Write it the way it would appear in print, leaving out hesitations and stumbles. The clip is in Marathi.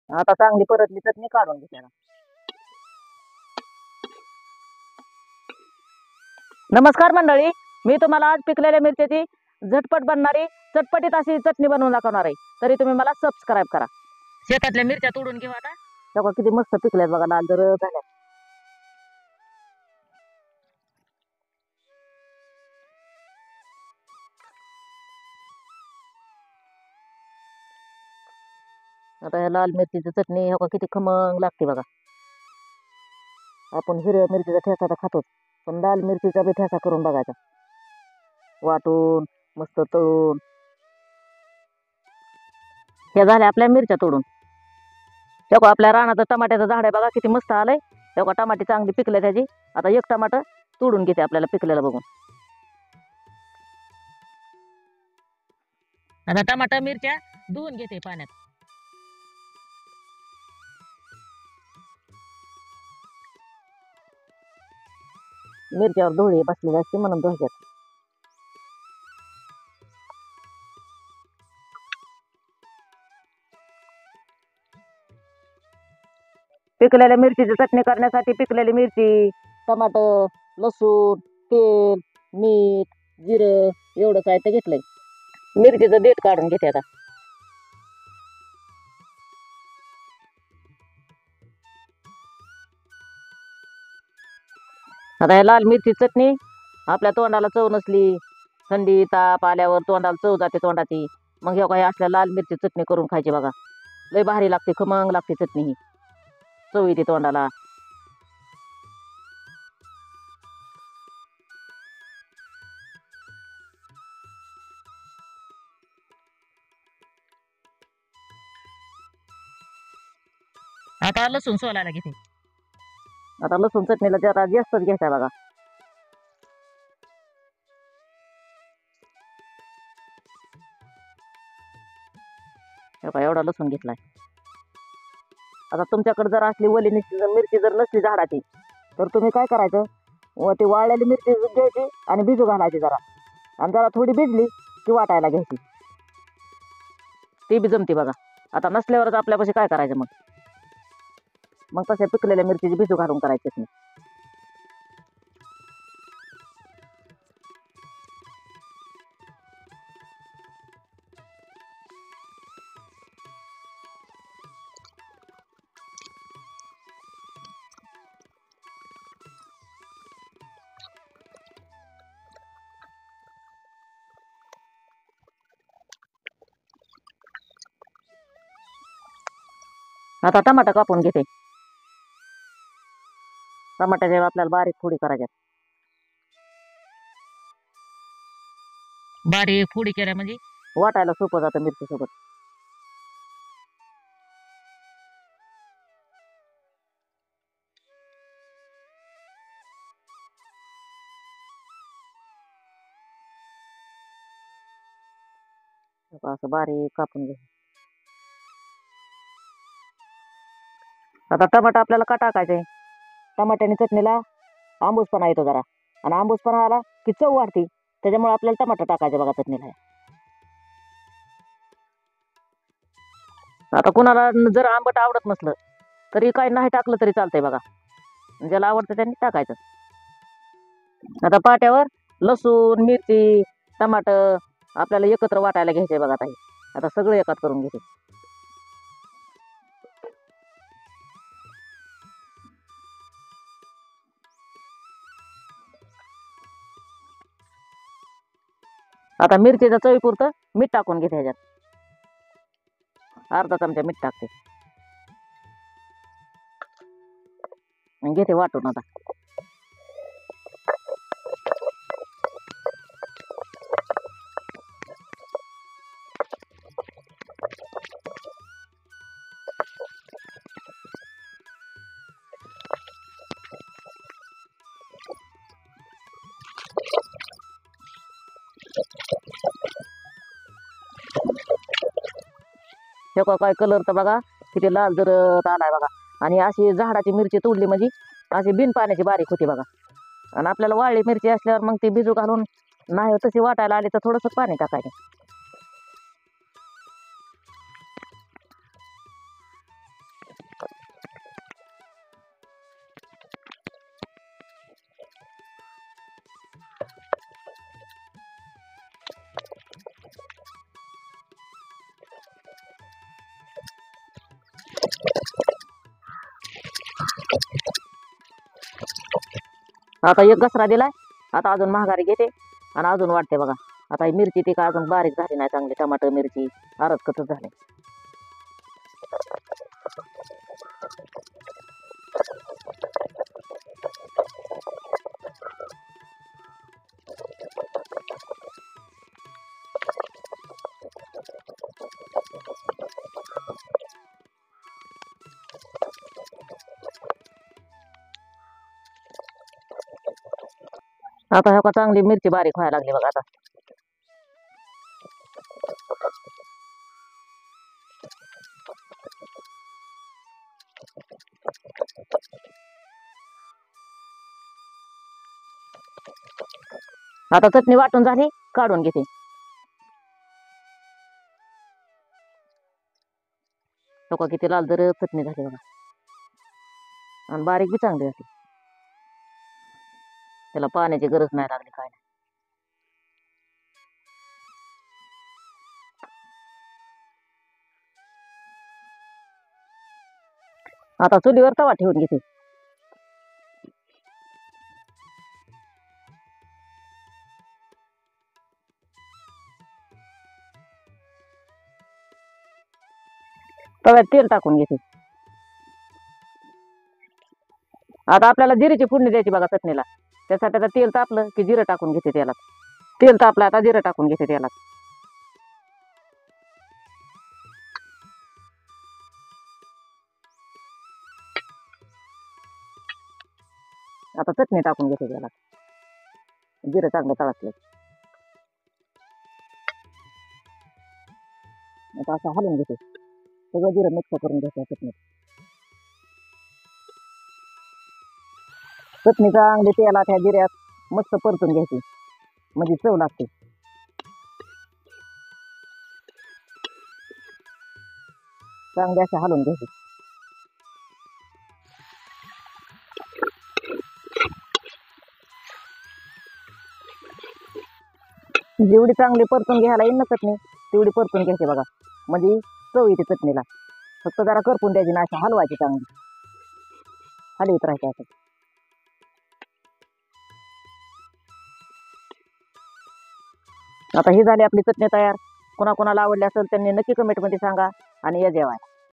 आता चांगली परतली चटणी काढून घेतल्या. नमस्कार मंडळी, मी तुम्हाला आज पिकलेल्या मिरच्याची झटपट बनणारी चटपटीत अशी चटणी बनवून दाखवणार आहे. तरी तुम्ही मला सबस्क्राईब करा. शेतातल्या मिरच्या तोडून घेऊ आता. तेव्हा किती मस्त पिकल्यात बघा, लाल जर झाल्या. आता ह्या लाल मिरचीची चटणी हो किती खमंग लागते बघा. आपण हिरव्या मिरचीचा ठेचा तर खातोच, पण लाल मिरचीचा बी ठेचा करून बघायचा. वाटून मस्त तळून. हे झाल्या आपल्या मिरच्या तोडून. तेव्हा आपल्या रानाचं टमाट्याचं झाड आहे बघा, किती मस्त आलंय. तेव्हा टमाटे चांगली पिकले त्याची. आता एक टमाटर तोडून घेते आपल्याला पिकलेलं बघून. आता टमाटर मिरच्या धुवून घेते पाण्यात. मिरच्यावर धुळी बसलेली असते म्हणून धुवायच्यात. पिकलेल्या मिरचीची चटणी करण्यासाठी पिकलेली मिरची, टमाटर, लसूण, तेल, मीठ, जिरं एवढं साहित्य घेतलंय. मिरचीचं देठ काढून घेते आता. आता हे लाल मिरची चटणी आपल्या तोंडाला चव नसली, थंडी ताप आल्यावर तोंडाला चव जाते तोंडाची, मग हे काही असल्या लाल मिरची चटणी करून खायची बघा. लय भारी लागते, खमंग लागते चटणी ही. चव येते तोंडाला. आता लसूण सोलायला घेते. आता लसूण चटणीला जरा जास्तच घ्यायचा बघा. एवढा लसूण घेतलाय. आता तुमच्याकडे जर असली ओली मिरची जर नसली झाडाची, तर तुम्ही काय करायचं, व ती वाळलेली मिरची घ्यायची आणि भिजू घालायची जरा, आणि जरा थोडी भिजली की वाटायला घ्यायची. ती बी जमती बघा. आता नसल्यावरच आपल्यापाशी काय करायचं मग तशा पिकलेल्या मिरचीची भिजू घालून करायची नाही. आता टमाटा कापून घेते. टमाट्याच्या आपल्याला बारीक फोडी करायच्यात. बारीक फोडी केल्या म्हणजे वाटायला सोपं जातं मिरची सोबत. असं बारीक कापून घे. आता टमाटा आपल्याला का टाकायचंय, टमाट्याने चटणीला आंबूसपणा येतो जरा, आणि आंबूसपणा आला की चव वाढते. त्याच्यामुळे आपल्याला टमाटर टाकायचं बघा चटणीला. आता कुणाला जर आंबट आवडत नसलं तरी काही नाही टाकलं तरी चालतंय बघा. ज्याला आवडतं त्यांनी टाकायचं. आता पाट्यावर लसूण, मिरची, टमाटर आपल्याला एकत्र वाटायला घ्यायचे बघा. आता सगळं एकात करून घेते. आता मिरचीच्या चवीपुरतं मीठ टाकून घेते. ह्याच्यात अर्धा चमचा मीठ टाकते. घेते वाटून आता. हे काय कलर तर बघा किती लाल जरत आलाय बघा. आणि अशी झाडाची मिरची तोडली म्हणजे अशी बिन पाण्याची बारीक होती बघा. आणि आपल्याला वाळली मिरची असल्यावर मग ती भिजू घालून नाही तशी वाटायला आली तर थोडंसं पाणी टाकायचं. आता एक घसरा दिलाय, आता अजून महागारी घेते आणि अजून वाटते बघा. आता ही मिरची ती का अजून बारीक झाली नाही चांगली, टमाटर मिरची आरच कच झाले. आता ह्या का चांगली मिरची बारीक व्हायला लागली बघा. आता आता चटणी वाटून झाली, काढून घेते. हो का किती लाल जर चटणी झाली बघा, आणि बारीक बी चांगली झाली. त्याला पाण्याची गरज नाही लागली काय नाही. आता चुलीवर तवा ठेवून घेते. तव्यात तेल टाकून घेते. आता आपल्याला जिरीची फोडणी द्यायची बघा चटणीला. त्यासाठी आता तेल तापलं की जिरं टाकून घेते तेलात. तेल तापलं आता जिरं टाकून घेते तेलात. आता चटणी टाकून घेते तेलात. जिरं चांगलं तळासलं आता असं हलवून घेते. सगळं जिरं मिक्स करून घ्यायचं चटणीत. चटणी चांगली तेलात ह्या जिऱ्यात मस्त परतून घ्यायची, म्हणजे चव लागते. चांगली अशी हलवून घ्यायची. जेवढी चांगली परतून घ्यायला येईल ना चटणी, तेवढी परतून घ्यायची बघा, म्हणजे चव येते चटणीला. फक्त जरा करपून द्यायची ना, अशी हलवायची चांगली, हलवीत राहायचं असं. आता ही झाली आपली चटणी तयार. कोणाकोणाला आवडली असेल त्यांनी नक्की कमेंटमध्ये सांगा आणि या जेवायला.